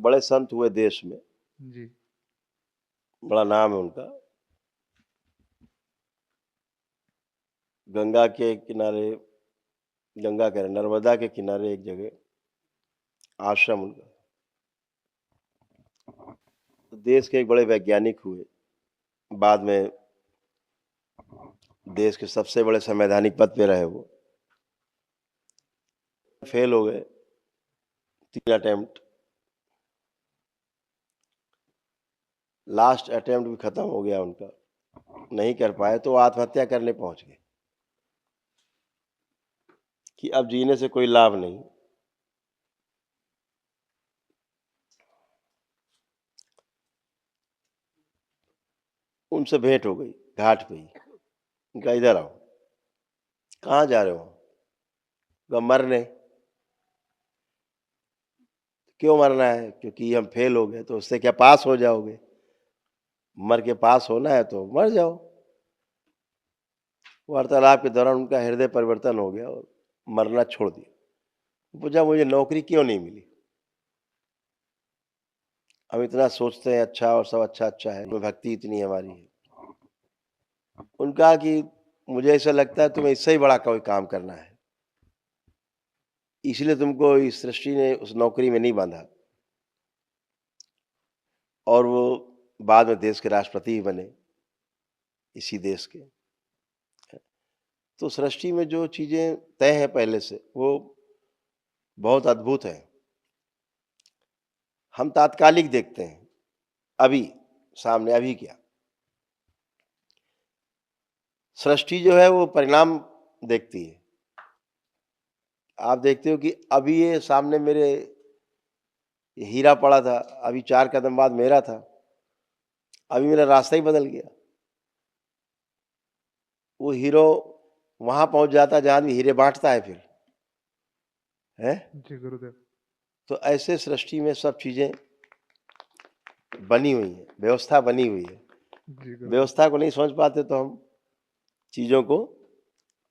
बड़े संत हुए देश में, जी। बड़ा नाम है उनका। गंगा के किनारे, गंगा कह रहे नर्मदा के किनारे एक जगह आश्रम उनका। तो देश के एक बड़े वैज्ञानिक हुए, बाद में देश के सबसे बड़े संवैधानिक पद पे रहे वो। फेल हो गए 3 अटेम्प्ट, लास्ट अटेम्प्ट भी खत्म हो गया उनका, नहीं कर पाए तो आत्महत्या करने पहुंच गए कि अब जीने से कोई लाभ नहीं। उनसे भेंट हो गई घाट पे ही। उनका इधर आओ। कहाँ जा रहे हो? उनका मरने। क्यों मरना है? क्योंकि हम फेल हो गए। तो उससे क्या पास हो जाओगे? मर के पास होना है तो मर जाओ। वार्तालाप के दौरान उनका हृदय परिवर्तन हो गया और मरना छोड़ दिया। पूछा मुझे नौकरी क्यों नहीं मिली? हम इतना सोचते हैं अच्छा और सब अच्छा अच्छा है, भक्ति इतनी हमारी है। उनका कि मुझे ऐसा लगता है तुम्हें इससे ही बड़ा कोई काम करना है, इसलिए तुमको इस सृष्टि ने उस नौकरी में नहीं बांधा। और वो बाद में देश के राष्ट्रपति बने, इसी देश के। तो सृष्टि में जो चीजें तय है पहले से, वो बहुत अद्भुत है। हम तात्कालिक देखते हैं, अभी सामने अभी क्या। सृष्टि जो है वो परिणाम देखती है। आप देखते हो कि अभी ये सामने मेरे हीरा पड़ा था, अभी 4 कदम बाद मेरा था, अभी मेरा रास्ता ही बदल गया। वो हीरो वहां पहुंच जाता जहां भी हीरे बांटता है फिर है। जी गुरुदेव। तो ऐसे सृष्टि में सब चीजें बनी हुई है, व्यवस्था बनी हुई है। जी गुरुदेव। व्यवस्था को नहीं समझ पाते तो हम चीजों को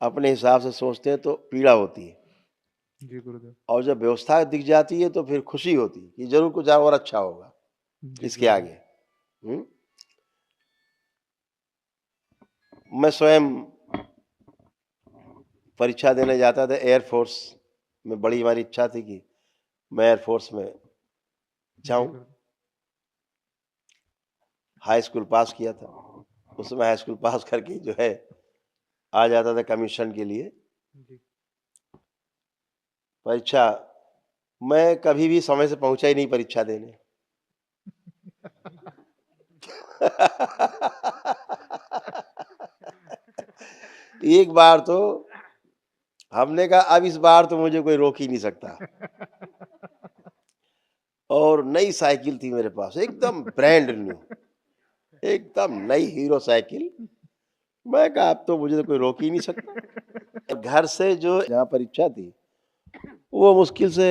अपने हिसाब से सोचते हैं तो पीड़ा होती है। जी गुरुदेव। और जब व्यवस्था दिख जाती है तो फिर खुशी होती है कि जरूर कुछ और अच्छा होगा जी इसके गुरुदेव। आगे। मैं स्वयं परीक्षा देने जाता था एयरफोर्स में। बड़ी हमारी इच्छा थी कि मैं एयरफोर्स में जी जाऊं। गुरुदेव। हाई स्कूल पास किया था, उस समय हाई स्कूल पास करके जो है आ जाता था कमीशन के लिए जी। परीक्षा। मैं कभी भी समय से पहुंचा ही नहीं परीक्षा देने। एक बार तो हमने कहा अब इस बार तो मुझे कोई रोक ही नहीं सकता। और नई साइकिल थी मेरे पास, एकदम ब्रांड न्यू, एकदम नई हीरो साइकिल। मैं कहा अब तो मुझे तो कोई रोक ही नहीं सकता। घर से जो जहाँ परीक्षा थी वो मुश्किल से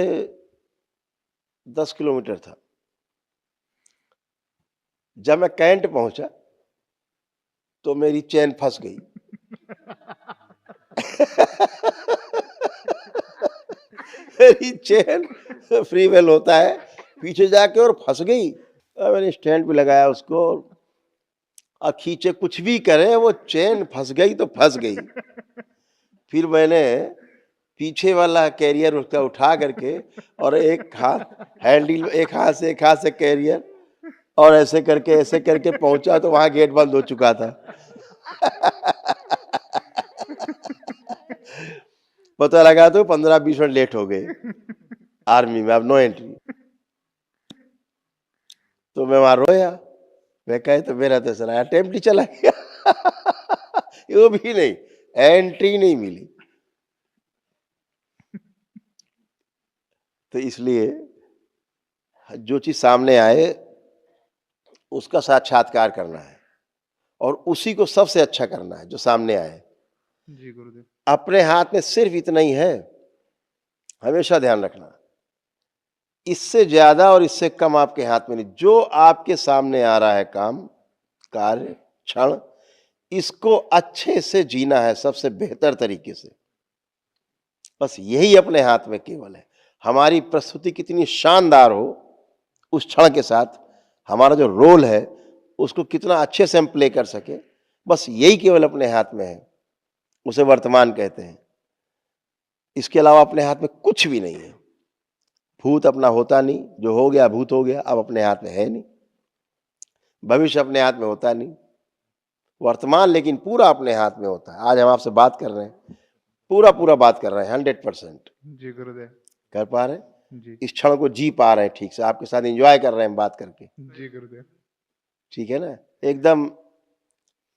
10 किलोमीटर था। जब मैं कैंट पहुंचा तो मेरी चेन फंस गई। मेरी चेन फ्री वेल होता है, पीछे जाके और फंस गई। मैंने स्टैंड पे लगाया उसको और खींचे, कुछ भी करे वो चेन फंस गई तो फंस गई। फिर मैंने पीछे वाला कैरियर उसका उठा करके और एक हाथ हैंडल, एक हाथ से कैरियर, और ऐसे करके पहुंचा तो वहां गेट बंद हो चुका था। पता लगा तो 15-20 मिनट लेट हो गए आर्मी में, अब नो एंट्री। तो मैं वहां रोया। मैं कहे तो मेरा तो सर अटेम्प्ट ही चला गया। वो भी नहीं, एंट्री नहीं मिली। तो इसलिए जो चीज सामने आए उसका साक्षात्कार करना है और उसी को सबसे अच्छा करना है जो सामने आए। जी गुरुदेव। अपने हाथ में सिर्फ इतना ही है, हमेशा ध्यान रखना। इससे ज्यादा और इससे कम आपके हाथ में नहीं। जो आपके सामने आ रहा है काम, कार्य, क्षण, इसको अच्छे से जीना है सबसे बेहतर तरीके से। बस यही अपने हाथ में केवल है। हमारी प्रस्तुति कितनी शानदार हो उस क्षण के साथ हमारा जो रोल है उसको कितना अच्छे से हम प्ले कर सके, बस यही केवल अपने हाथ में है। उसे वर्तमान कहते हैं। इसके अलावा अपने हाथ में कुछ भी नहीं है। भूत अपना होता नहीं, जो हो गया भूत हो गया, अब अपने हाथ में है नहीं। भविष्य अपने हाथ में होता नहीं, वर्तमान लेकिन पूरा अपने हाथ में होता है। आज हम आपसे बात कर रहे हैं, पूरा बात कर रहे हैं 100%। जी गुरुदेव। कर पा रहे हैं, जी इस क्षण को जी पा रहे हैं ठीक से, आपके साथ एंजॉय कर रहे हैं बात करके, जी गुरुदेव। ठीक है ना? एकदम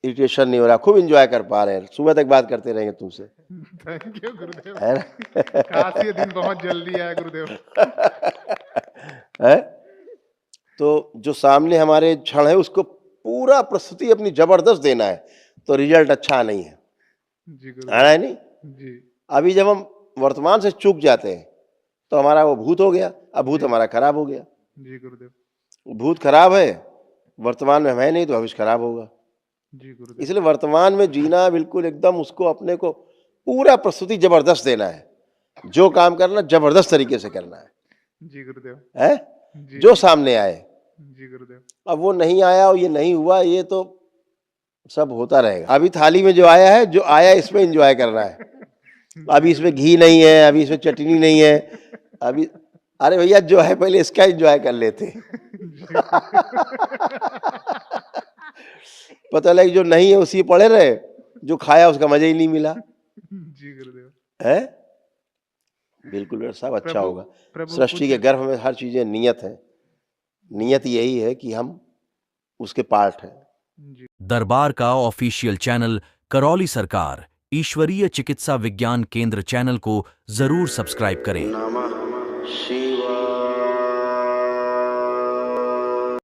इरिटेशन नहीं हो रहा, खूब एंजॉय कर पा रहे हैं। सुबह तक बात करते रहेंगे तुमसे, थैंक यू गुरुदेव। है ना? काश ये दिन बहुत जल्दी आया गुरुदेव। है? तो जो सामने हमारे क्षण है उसको पूरा प्रस्तुति अपनी जबरदस्त देना है, तो रिजल्ट अच्छा नहीं है। जी आना गुरुदेव। है नहीं? जी अभी जब हम वर्तमान से चूक जाते हैं तो हमारा वो भूत हो गया, अब भूत हमारा खराब हो गया। जी गुरुदेव। भूत खराब है, वर्तमान में हम है नहीं, तो भविष्य खराब होगा। जी गुरुदेव। इसलिए वर्तमान में जीना बिल्कुल एकदम, उसको अपने को पूरा प्रस्तुति जबरदस्त देना है। जो काम करना जबरदस्त तरीके से करना है, जी गुरुदेव। है? जी जो सामने आए। जी गुरुदेव। अब वो नहीं आया और ये नहीं हुआ, ये तो सब होता रहेगा। अभी थाली में जो आया है, जो आया इसमें एंजॉय करना है। अभी इसमें घी नहीं है, अभी इसमें चटनी नहीं है, अभी अरे भैया जो है पहले इसका एंजॉय कर लेते। पता लगे जो नहीं है उसी पड़े रहे, जो खाया उसका मजा ही नहीं मिला, जी गुरुदेव। है? बिल्कुल सब अच्छा प्रभु- होगा। प्रभु सृष्टि के पूज्य- गर्भ में हर चीजें नियत है। नियत यही है कि हम उसके पार्ट हैं। जी दरबार का ऑफिशियल चैनल करौली सरकार ईश्वरीय चिकित्सा विज्ञान केंद्र चैनल को जरूर सब्सक्राइब करें। नमः शिवाय।